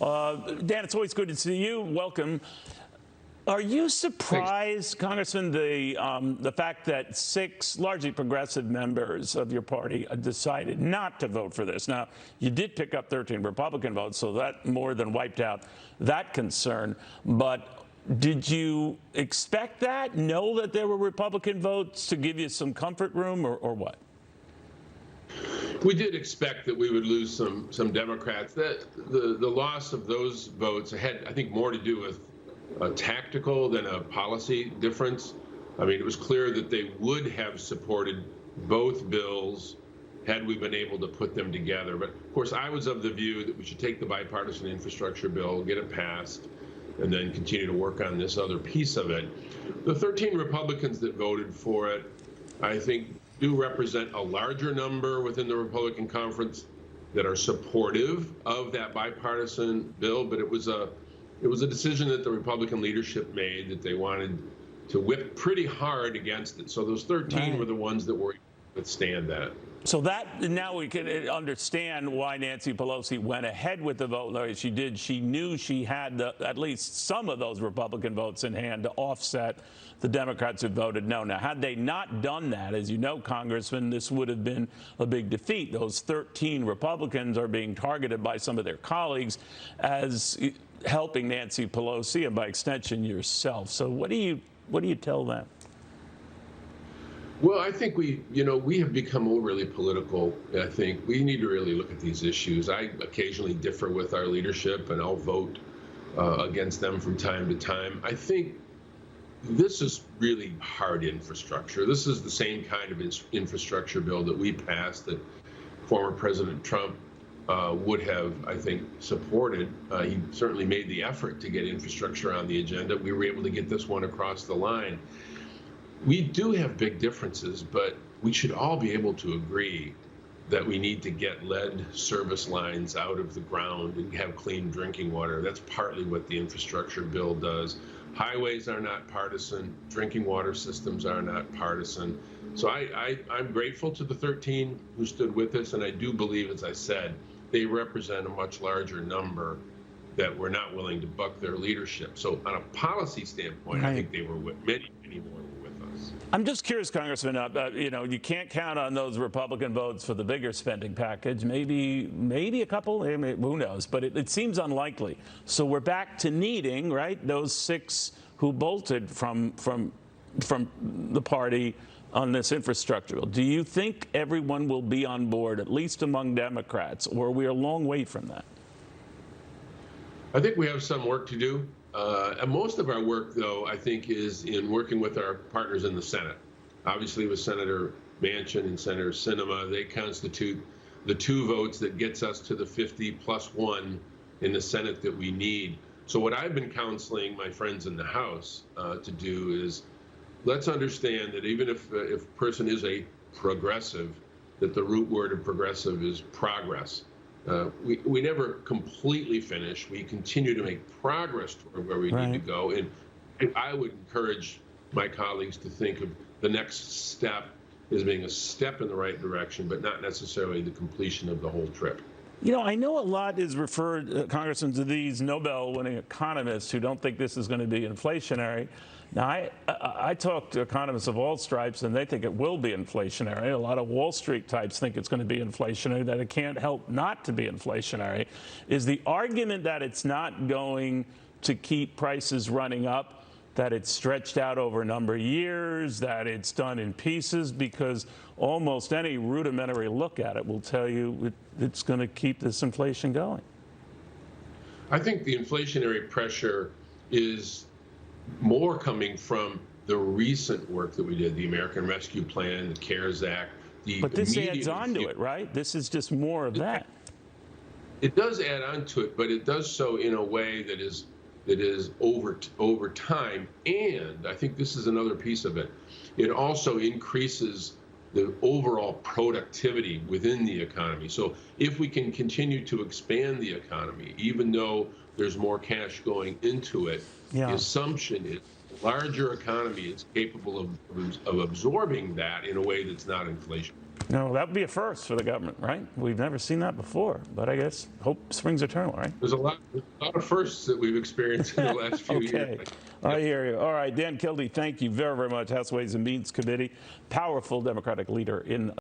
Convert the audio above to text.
Dan, it's always good to see you. Welcome. Are you surprised, Congressman, the fact that 6 largely progressive members of your party decided not to vote for this? Now, you did pick up 13 Republican votes, so that more than wiped out that concern. But did you expect that? Know that there were Republican votes to give you some comfort room, or what? We did expect that we would lose some Democrats. The loss of those votes had, I think, more to do with a tactical than a policy difference. I mean, it was clear that they would have supported both bills had we been able to put them together. But of course, I was of the view that we should take the bipartisan infrastructure bill, get it passed, and then continue to work on this other piece of it. The 13 Republicans that voted for it, I think, do represent a larger number within the Republican conference that are supportive of that bipartisan bill, but it was a decision that the Republican leadership made that they wanted to whip pretty hard against it. So those 13 were the ones that were able to withstand that. So that now we can understand why Nancy Pelosi went ahead with the vote the way she did. She knew she had at least some of those Republican votes in hand to offset the Democrats who voted no. Now, had they not done that, as you know, Congressman, this would have been a big defeat. Those 13 Republicans are being targeted by some of their colleagues as helping Nancy Pelosi and by extension yourself. So what do you tell them? Well, I think we have become overly political. I think we need to really look at these issues. I occasionally differ with our leadership, and I'll vote against them from time to time. I think this is really hard infrastructure. This is the same kind of infrastructure bill that we passed that former President Trump would have, I think, supported. He certainly made the effort to get infrastructure on the agenda. We were able to get this one across the line. We do have big differences, but we should all be able to agree that we need to get lead service lines out of the ground and have clean drinking water. That's partly what the infrastructure bill does. Highways are not partisan. Drinking water systems are not partisan. So I'm grateful to the 13 who stood with us, and I do believe, as I said, they represent a much larger number that were not willing to buck their leadership. So on a policy standpoint, I think they were with many more were with us. I'm just curious, Congressman, you can't count on those Republican votes for the bigger spending package. Maybe a couple, who knows, but it seems unlikely. So we're back to needing, right, those 6 who bolted from the party on this infrastructure bill. Do you think everyone will be on board, at least among Democrats, or are we a long way from that? I think we have some work to do. And most of our work, though, I think, is in working with our partners in the Senate. Obviously, with Senator Manchin and Senator Sinema, they constitute the 2 votes that gets us to the 50 plus 1 in the Senate that we need. So what I've been counseling my friends in the House to do is, let's understand that even if a person is a progressive, that the root word of progressive is progress. We never completely finish. We continue to make progress toward where we need to go. And I would encourage my colleagues to think of the next step as being a step in the right direction, but not necessarily the completion of the whole trip. You know, I know a lot is referred, Congressman, to these Nobel-winning economists who don't think this is going to be inflationary. Now, I talk to economists of all stripes, and they think it will be inflationary. A lot of Wall Street types think it's going to be inflationary, that it can't help not to be inflationary. Is the argument that it's not going to keep prices running up, that it's stretched out over a number of years, that it's done in pieces? Because almost any rudimentary look at it will tell you it's going to keep this inflation going. I think the inflationary pressure is more coming from the recent work that we did, the American Rescue Plan, the CARES Act. But this adds on to it, right? This is just more of that. It does add on to it, but it does so in a way that is over time. And I think this is another piece of it. It also increases the overall productivity within the economy. So if we can continue to expand the economy, even though there's more cash going into it, the assumption is a larger economy is capable of absorbing that in a way that's not inflation. No, that would be a first for the government, right? We've never seen that before, but I guess hope springs eternal, right? There's a lot of firsts that we've experienced in the last few Okay. years. I hear you. All right, Dan Kildee, thank you very, very much. House Ways and Means Committee, powerful Democratic leader in